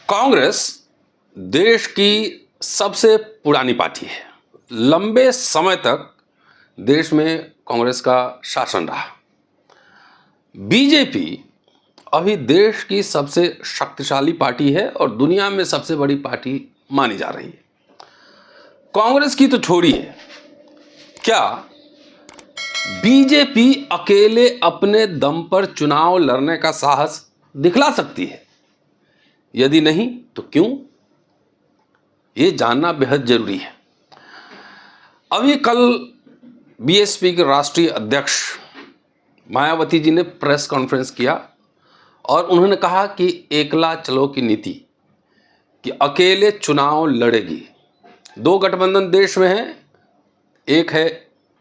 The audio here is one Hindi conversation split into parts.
कांग्रेस देश की सबसे पुरानी पार्टी है। लंबे समय तक देश में कांग्रेस का शासन रहा। बीजेपी अभी देश की सबसे शक्तिशाली पार्टी है और दुनिया में सबसे बड़ी पार्टी मानी जा रही है। कांग्रेस की तो छोड़िए, क्या बीजेपी अकेले अपने दम पर चुनाव लड़ने का साहस दिखला सकती है? यदि नहीं तो क्यों, ये जानना बेहद जरूरी है। अभी कल बीएसपी के राष्ट्रीय अध्यक्ष मायावती जी ने प्रेस कॉन्फ्रेंस किया और उन्होंने कहा कि एकला चलो की नीति, कि अकेले चुनाव लड़ेगी। दो गठबंधन देश में है, एक है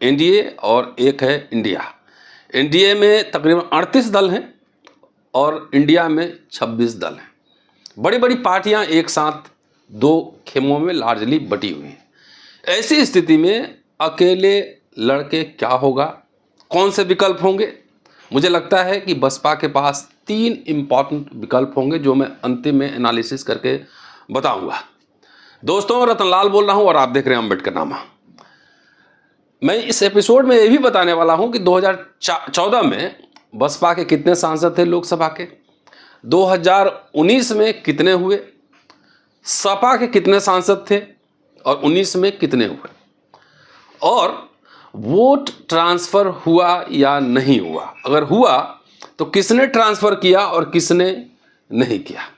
एनडीए और एक है इंडिया। एनडीए में तकरीबन 38 दल हैं और इंडिया में 26 दल हैं। बड़ी बड़ी पार्टियां एक साथ दो खेमों में लार्जली बटी हुई हैं। ऐसी स्थिति में अकेले लड़के क्या होगा, कौन से विकल्प होंगे? मुझे लगता है कि बसपा के पास 3 इंपॉर्टेंट विकल्प होंगे जो मैं अंतिम में एनालिसिस करके बताऊंगा। दोस्तों, रतनलाल बोल रहा हूं और आप देख रहे हैं अम्बेडकरनामा। मैं इस एपिसोड में ये भी बताने वाला हूं कि 2014 में बसपा के कितने सांसद थे लोकसभा के, 2019 में कितने हुए, सपा के कितने सांसद थे और 19 में कितने हुए, और वोट ट्रांसफर हुआ या नहीं हुआ, अगर हुआ तो किसने ट्रांसफर किया और किसने नहीं किया।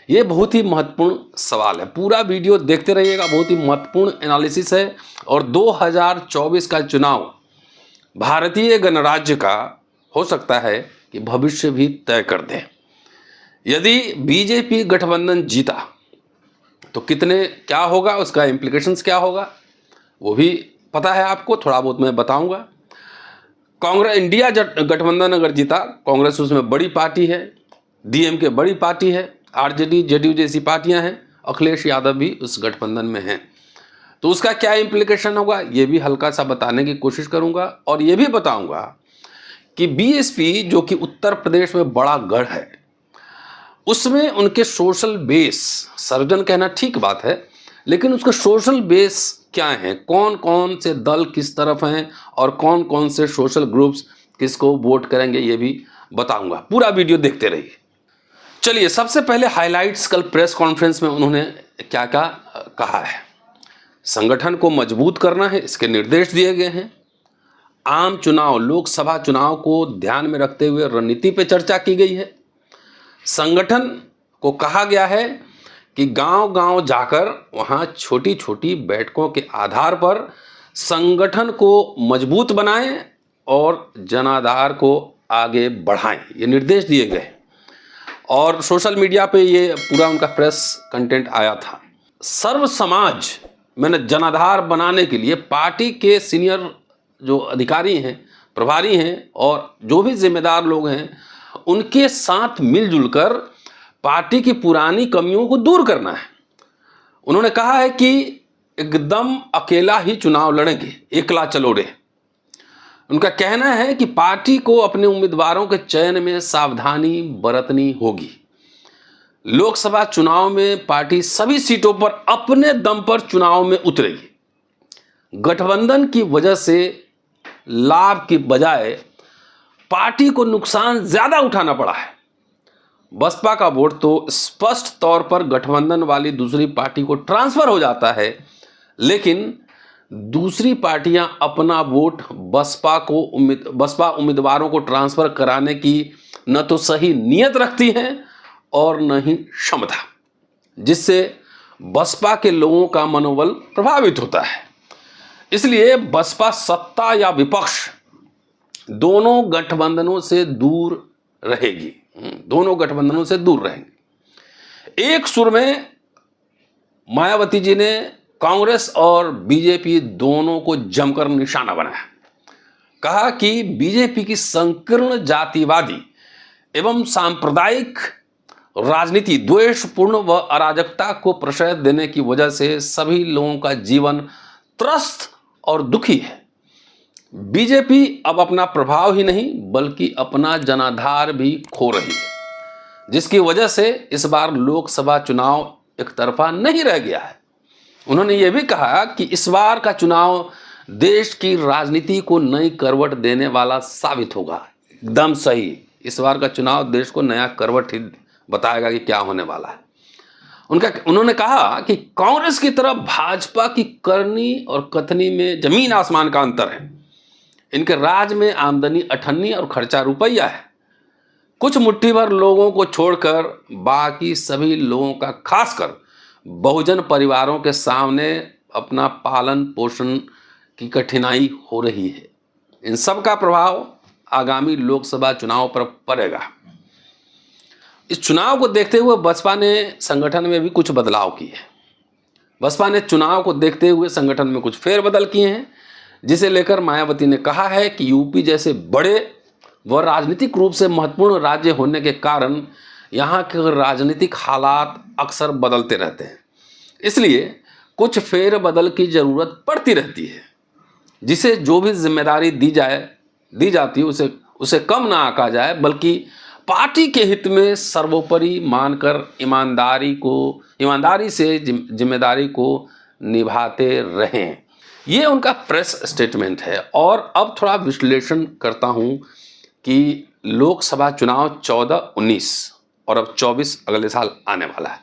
ये बहुत ही महत्वपूर्ण सवाल है। पूरा वीडियो देखते रहिएगा, बहुत ही महत्वपूर्ण एनालिसिस है। और 2024 का चुनाव भारतीय गणराज्य का हो सकता है कि भविष्य भी तय कर दे। यदि बीजेपी गठबंधन जीता तो कितने क्या होगा, उसका इम्प्लीकेशंस क्या होगा, वो भी पता है आपको, थोड़ा बहुत मैं बताऊंगा। कांग्रेस इंडिया गठबंधन अगर जीता, कांग्रेस उसमें बड़ी पार्टी है, डीएमके बड़ी पार्टी है, आरजेडी जेडीयू जैसी पार्टियां हैं, अखिलेश यादव भी उस गठबंधन में हैं, तो उसका क्या इम्प्लीकेशन होगा ये भी हल्का सा बताने की कोशिश करूंगा। और ये भी बताऊंगा कि बीएसपी जो कि उत्तर प्रदेश में बड़ा गढ़ है, उसमें उनके सोशल बेस, सर्जन कहना ठीक बात है, लेकिन उसका सोशल बेस क्या है, कौन कौन से दल किस तरफ हैं और कौन कौन से सोशल ग्रुप्स किसको वोट करेंगे, ये भी बताऊंगा। पूरा वीडियो देखते रहिए। चलिए, सबसे पहले हाइलाइट्स। कल प्रेस कॉन्फ्रेंस में उन्होंने क्या क्या कहा है। संगठन को मजबूत करना है, इसके निर्देश दिए गए हैं। आम चुनाव, लोकसभा चुनाव को ध्यान में रखते हुए रणनीति पे चर्चा की गई है। संगठन को कहा गया है कि गांव-गांव जाकर वहां छोटी छोटी बैठकों के आधार पर संगठन को मजबूत बनाएं और जनाधार को आगे बढ़ाएं, ये निर्देश दिए गए। और सोशल मीडिया पे ये पूरा उनका प्रेस कंटेंट आया था। सर्व समाज मैंने जनाधार बनाने के लिए पार्टी के सीनियर जो अधिकारी हैं, प्रभारी हैं और जो भी जिम्मेदार लोग हैं, उनके साथ मिलजुल कर पार्टी की पुरानी कमियों को दूर करना है। उन्होंने कहा है कि एकदम अकेला ही चुनाव लड़ेंगे, एकला चलो रे। उनका कहना है कि पार्टी को अपने उम्मीदवारों के चयन में सावधानी बरतनी होगी। लोकसभा चुनाव में पार्टी सभी सीटों पर अपने दम पर चुनाव में उतरेगी। गठबंधन की वजह से लाभ की बजाय पार्टी को नुकसान ज्यादा उठाना पड़ा है। बसपा का वोट तो स्पष्ट तौर पर गठबंधन वाली दूसरी पार्टी को ट्रांसफर हो जाता है, लेकिन दूसरी पार्टियां अपना वोट बसपा उम्मीदवारों को ट्रांसफर कराने की न तो सही नीयत रखती हैं और न ही क्षमता, जिससे बसपा के लोगों का मनोबल प्रभावित होता है। इसलिए बसपा सत्ता या विपक्ष दोनों गठबंधनों से दूर रहेगी, दोनों गठबंधनों से दूर रहेंगे। एक सुर में मायावती जी ने कांग्रेस और बीजेपी दोनों को जमकर निशाना बनाया। कहा कि बीजेपी की संकीर्ण जातिवादी एवं सांप्रदायिक राजनीति द्वेषपूर्ण व अराजकता को प्रश्रय देने की वजह से सभी लोगों का जीवन त्रस्त और दुखी है। बीजेपी अब अपना प्रभाव ही नहीं बल्कि अपना जनाधार भी खो रही है। जिसकी वजह से इस बार लोकसभा चुनाव एक तरफा नहीं रह गया है। उन्होंने ये भी कहा कि इस बार का चुनाव देश की राजनीति को नई करवट देने वाला साबित होगा। एकदम सही, इस बार का चुनाव देश को नया करवट ही बताएगा कि क्या होने वाला है। उन्होंने कहा कि कांग्रेस की तरफ भाजपा की करनी और कथनी में जमीन आसमान का अंतर है। इनके राज में आमदनी अठन्नी और खर्चा रुपया है। कुछ मुट्ठी भर लोगों को छोड़कर बाकी सभी लोगों का, खासकर बहुजन परिवारों के सामने अपना पालन पोषण की कठिनाई हो रही है। इन सब का प्रभाव आगामी लोकसभा चुनाव पर पड़ेगा। इस चुनाव को देखते हुए बसपा ने संगठन में भी कुछ बदलाव किए हैं। बसपा ने चुनाव को देखते हुए संगठन में कुछ फेरबदल किए हैं, जिसे लेकर मायावती ने कहा है कि यूपी जैसे बड़े व राजनीतिक रूप से महत्वपूर्ण राज्य होने के कारण यहाँ के राजनीतिक हालात अक्सर बदलते रहते हैं, इसलिए कुछ फेरबदल की ज़रूरत पड़ती रहती है, जिसे जो भी जिम्मेदारी दी जाती है उसे कम ना आंका जाए, बल्कि पार्टी के हित में सर्वोपरि मानकर ईमानदारी से जिम्मेदारी को निभाते रहें। ये उनका प्रेस स्टेटमेंट है। और अब थोड़ा विश्लेषण करता हूँ कि लोकसभा चुनाव 14-19 और अब 24 अगले साल आने वाला है।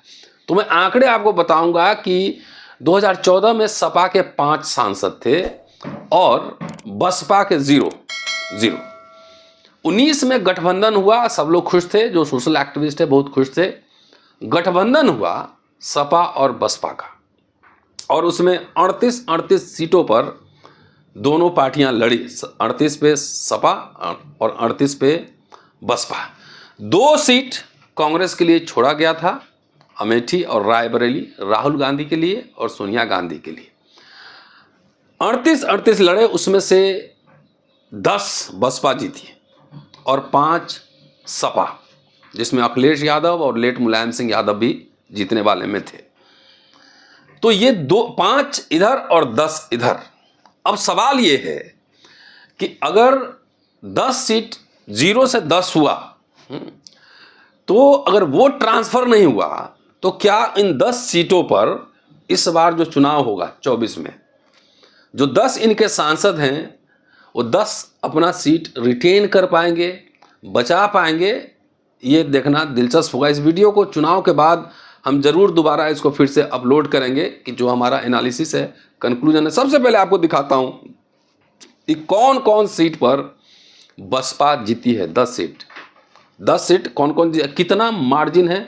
तो मैं आंकड़े आपको बताऊंगा कि 2014 में सपा के 5 सांसद थे और बसपा के 0। 19 में गठबंधन हुआ, सब लोग खुश थे, जो सोशल एक्टिविस्ट है बहुत खुश थे। गठबंधन हुआ सपा और बसपा का, और उसमें 38 सीटों पर दोनों पार्टियां लड़ी। 38 पे सपा और 38 पे बसपा। 2 सीट कांग्रेस के लिए छोड़ा गया था, अमेठी और रायबरेली, राहुल गांधी के लिए और सोनिया गांधी के लिए। 38 लड़े, उसमें से 10 बसपा जीती और 5 सपा, जिसमें अखिलेश यादव और लेट मुलायम सिंह यादव भी जीतने वाले में थे। तो ये 5 इधर और 10 इधर। अब सवाल ये है कि अगर 10 सीट 0 से 10 हुआ, तो अगर वो ट्रांसफर नहीं हुआ, तो क्या इन 10 सीटों पर इस बार जो चुनाव होगा 24 में, जो 10 इनके सांसद हैं, वो 10 अपना सीट रिटेन कर पाएंगे, बचा पाएंगे? ये देखना दिलचस्प होगा। इस वीडियो को चुनाव के बाद हम जरूर दोबारा इसको फिर से अपलोड करेंगे कि जो हमारा एनालिसिस है, कंक्लूजन है। सबसे पहले आपको दिखाता हूं कि कौन कौन सीट पर बसपा जीती है। 10 सीट कौन कौन, कितना मार्जिन है,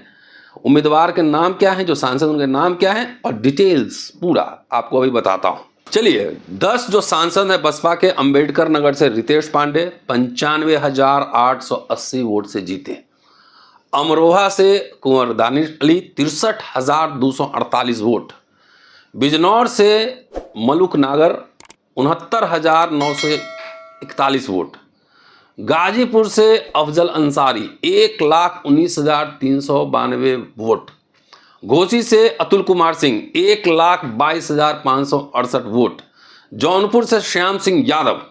उम्मीदवार के नाम क्या है, जो सांसद उनके नाम क्या है, और डिटेल्स पूरा आपको अभी बताता हूं। चलिए, 10 जो सांसद है बसपा के, अंबेडकर नगर से रितेश पांडे 95,880 वोट से जीते। अमरोहा से कुंवर दानिश अली 63,248 वोट। बिजनौर से मलुक नागर 69,941 वोट। गाजीपुर से अफजल अंसारी 1,19,392 वोट। घोसी से अतुल कुमार सिंह 1,22,568 वोट। जौनपुर से श्याम सिंह यादव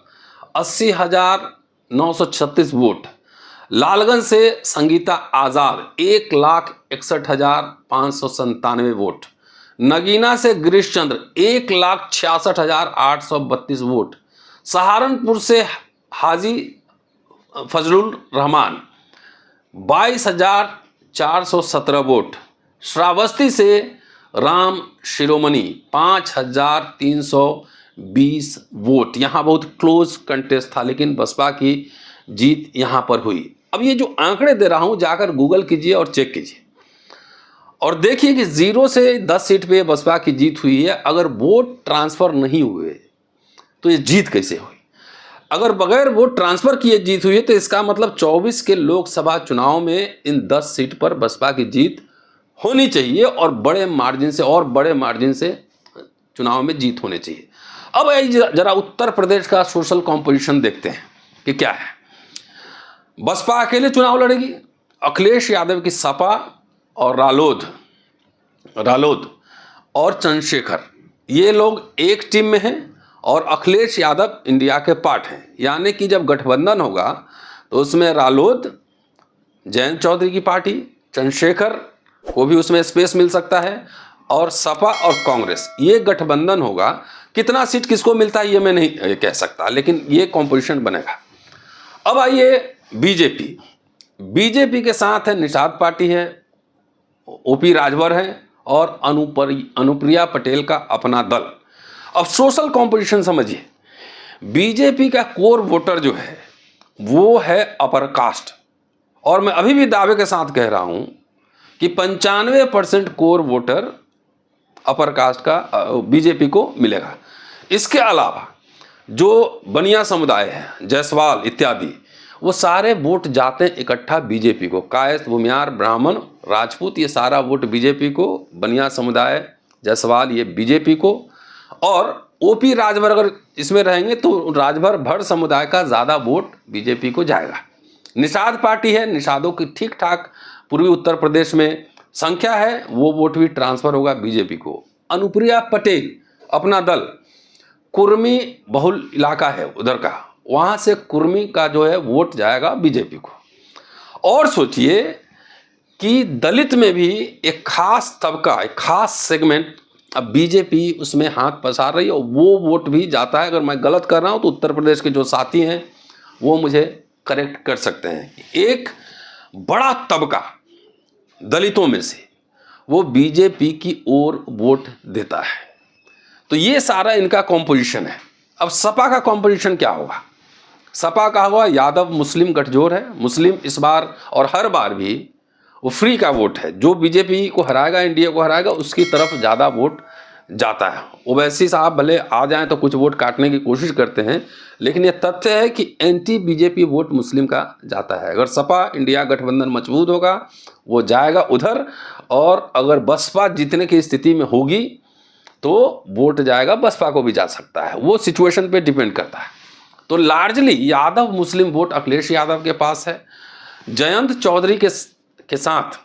80,936 वोट। लालगंज से संगीता आज़ाद 1,61,597 वोट। नगीना से गिरीश चंद्र 1,66,832 वोट। सहारनपुर से हाजी फजलुर रहमान 22,417 वोट। श्रावस्ती से राम शिरोमणि 5,320 वोट। यहाँ बहुत क्लोज कंटेस्ट था, लेकिन बसपा की जीत यहाँ पर हुई। अब ये जो आंकड़े दे रहा हूँ, जाकर गूगल कीजिए और चेक कीजिए और देखिए कि 0 से 10 सीट पे बसपा की जीत हुई है। अगर वोट ट्रांसफ़र नहीं हुए तो ये जीत कैसे हुई? अगर बगैर वोट ट्रांसफ़र किए जीत हुई है, तो इसका मतलब 24 के लोकसभा चुनाव में इन 10 सीट पर बसपा की जीत होनी चाहिए और बड़े मार्जिन से चुनाव में जीत होनी चाहिए। अब जरा उत्तर प्रदेश का सोशल कॉम्पोजिशन देखते हैं कि क्या है। बसपा अकेले चुनाव लड़ेगी। अखिलेश यादव की सपा और रालोद और चंद्रशेखर, ये लोग एक टीम में हैं और अखिलेश यादव इंडिया के पार्ट हैं। यानी कि जब गठबंधन होगा तो उसमें रालोद, जयंत चौधरी की पार्टी, चंद्रशेखर को भी उसमें स्पेस मिल सकता है, और सपा और कांग्रेस ये गठबंधन होगा। कितना सीट किसको मिलता है ये मैं नहीं कह सकता, लेकिन ये कॉम्पोजिशन बनेगा। अब आइए बीजेपी। बीजेपी के साथ है निषाद पार्टी है, ओपी राजभर है, और अनुप्रिया पटेल का अपना दल। अब सोशल कॉम्पोजिशन समझिए। बीजेपी का कोर वोटर जो है वो है अपर कास्ट, और मैं अभी भी दावे के साथ कह रहा हूं कि 95% कोर वोटर अपर कास्ट का बीजेपी को मिलेगा। इसके अलावा जो बनिया समुदाय है, जायसवाल इत्यादि, वो सारे वोट जाते हैं इकट्ठा बीजेपी को। कायस्थ, भूमियार, ब्राह्मण, राजपूत, ये सारा वोट बीजेपी को। बनिया समुदाय, जायसवाल, ये बीजेपी को। और ओपी राजभर अगर इसमें रहेंगे तो राजभर भर समुदाय का ज़्यादा वोट बीजेपी को जाएगा। निषाद पार्टी है, निषादों की ठीक ठाक पूर्वी उत्तर प्रदेश में संख्या है, वो वोट भी ट्रांसफर होगा बीजेपी को। अनुप्रिया पटेल अपना दल, कुर्मी बहुल इलाका है उधर का, वहाँ से कुर्मी का जो है वोट जाएगा बीजेपी को। और सोचिए कि दलित में भी एक खास तबका, एक खास सेगमेंट, अब बीजेपी उसमें हाथ पसार रही है, और वो वोट भी जाता है। अगर मैं गलत कर रहा हूँ तो उत्तर प्रदेश के जो साथी हैं वो मुझे करेक्ट कर सकते हैं। एक बड़ा तबका दलितों में से वो बीजेपी की ओर वोट देता है। तो ये सारा इनका कॉम्पोजिशन है। अब सपा का कॉम्पोजिशन क्या होगा? सपा का होगा यादव मुस्लिम गठजोड़ है। मुस्लिम इस बार और हर बार भी वो फ्री का वोट है, जो बीजेपी को हराएगा, एनडीए को हराएगा, उसकी तरफ ज़्यादा वोट जाता है। ओवैसी साहब भले आ जाएं तो कुछ वोट काटने की कोशिश करते हैं, लेकिन यह तथ्य है कि एंटी बीजेपी वोट मुस्लिम का जाता है। अगर सपा इंडिया गठबंधन मजबूत होगा वो जाएगा उधर, और अगर बसपा जीतने की स्थिति में होगी तो वोट जाएगा, बसपा को भी जा सकता है, वो सिचुएशन पे डिपेंड करता है। तो लार्जली यादव मुस्लिम वोट अखिलेश यादव के पास है। जयंत चौधरी के साथ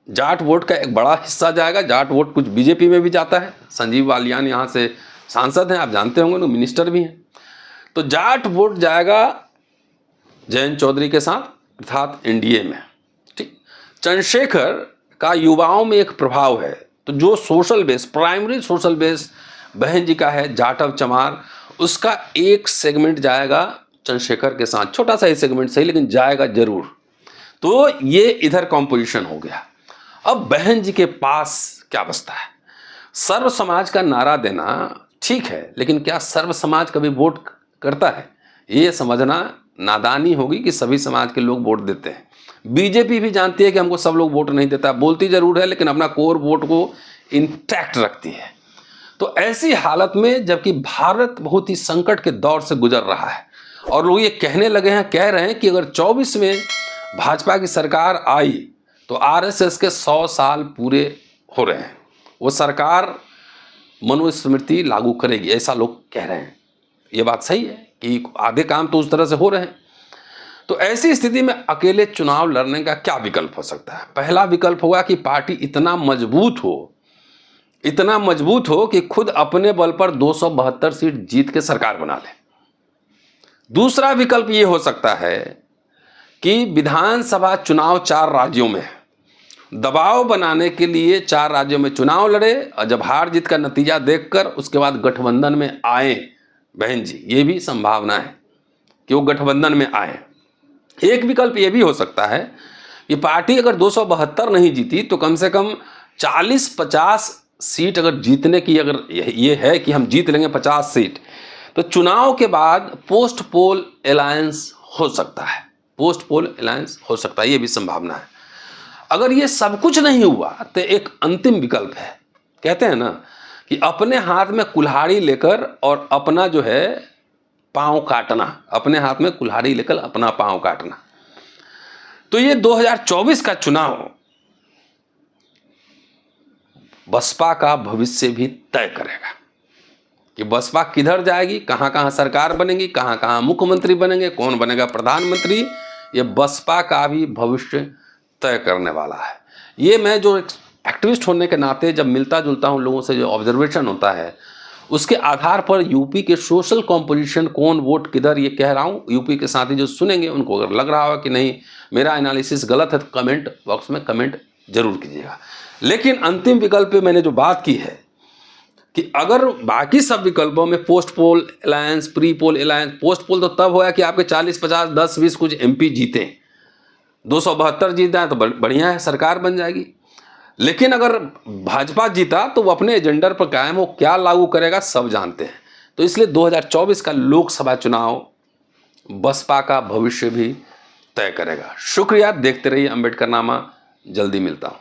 जाट वोट का एक बड़ा हिस्सा जाएगा। जाट वोट कुछ बीजेपी में भी जाता है। संजीव बालियान यहाँ से सांसद हैं, आप जानते होंगे, वो मिनिस्टर भी हैं। तो जाट वोट जाएगा जयंत चौधरी के साथ, अर्थात एनडीए में। ठीक। चंद्रशेखर का युवाओं में एक प्रभाव है, तो जो social base, primary social base बहन जी का है, जाटव चमार, उसका एक सेगमेंट जाएगा चंद्रशेखर के साथ। छोटा सा ही सेगमेंट सही, लेकिन जाएगा जरूर। तो ये इधर कॉम्पोजिशन हो गया। अब बहन जी के पास क्या बचता है? सर्व समाज का नारा देना ठीक है, लेकिन क्या सर्व समाज कभी वोट करता है? ये समझना नादानी होगी कि सभी समाज के लोग वोट देते हैं। बीजेपी भी जानती है कि हमको सब लोग वोट नहीं देता, बोलती जरूर है, लेकिन अपना कोर वोट को इंटैक्ट रखती है। तो ऐसी हालत में, जबकि भारत बहुत ही संकट के दौर से गुजर रहा है, और लोग ये कहने लगे हैं, कह रहे हैं कि अगर 24 में भाजपा की सरकार आई तो आरएसएस के 100 साल पूरे हो रहे हैं, वो सरकार मनुस्मृति लागू करेगी, ऐसा लोग कह रहे हैं। ये बात सही है कि आधे काम तो उस तरह से हो रहे हैं। तो ऐसी स्थिति में अकेले चुनाव लड़ने का क्या विकल्प हो सकता है? पहला विकल्प होगा कि पार्टी इतना मजबूत हो कि खुद अपने बल पर 272 सीट जीत के सरकार बना ले। दूसरा विकल्प ये हो सकता है कि विधानसभा चुनाव 4 राज्यों में दबाव बनाने के लिए 4 राज्यों में चुनाव लड़े, और जब हार जीत का नतीजा देखकर उसके बाद गठबंधन में आए बहन जी। ये भी संभावना है कि वो गठबंधन में आए। एक विकल्प ये भी हो सकता है कि पार्टी अगर 272 नहीं जीती तो कम से कम 40-50 सीट अगर जीतने की, अगर ये है कि हम जीत लेंगे 50 सीट, तो चुनाव के बाद पोस्ट पोल अलायंस हो सकता है। पोस्ट पोल अलायंस हो सकता है, ये भी संभावना है। अगर ये सब कुछ नहीं हुआ तो एक अंतिम विकल्प है। कहते हैं ना कि अपने हाथ में कुल्हाड़ी लेकर और अपना जो है पांव काटना, अपने हाथ में कुल्हाड़ी लेकर अपना पांव काटना। तो ये 2024 का चुनाव बसपा का भविष्य भी तय करेगा कि बसपा किधर जाएगी, कहां कहां सरकार बनेगी, कहां कहां मुख्यमंत्री बनेंगे, कौन बनेगा प्रधानमंत्री। ये बसपा का भी भविष्य तय करने वाला है। ये मैं जो एक्टिविस्ट होने के नाते जब मिलता जुलता हूं लोगों से, जो ऑब्जर्वेशन होता है उसके आधार पर यूपी के सोशल कॉम्पोजिशन, कौन वोट किधर, ये कह रहा हूँ। यूपी के साथी जो सुनेंगे उनको अगर लग रहा हो कि नहीं मेरा एनालिसिस गलत है, तो कमेंट बॉक्स में कमेंट जरूर कीजिएगा। लेकिन अंतिम विकल्प पे मैंने जो बात की है कि अगर बाकी सब विकल्पों में post poll alliance, pre poll alliance, post पोल तो तब होया कि आपके 40, 50, 10, 20 कुछ MP जीते, 272 जीता है तो बढ़िया है, सरकार बन जाएगी। लेकिन अगर भाजपा जीता तो वो अपने एजेंडा पर कायम, वो क्या लागू करेगा सब जानते हैं। तो इसलिए 2024 का लोकसभा चुनाव बसपा का भविष्य भी तय करेगा। शुक्रिया, देखते रहिए अम्बेडकरनामा, जल्दी मिलता हूं।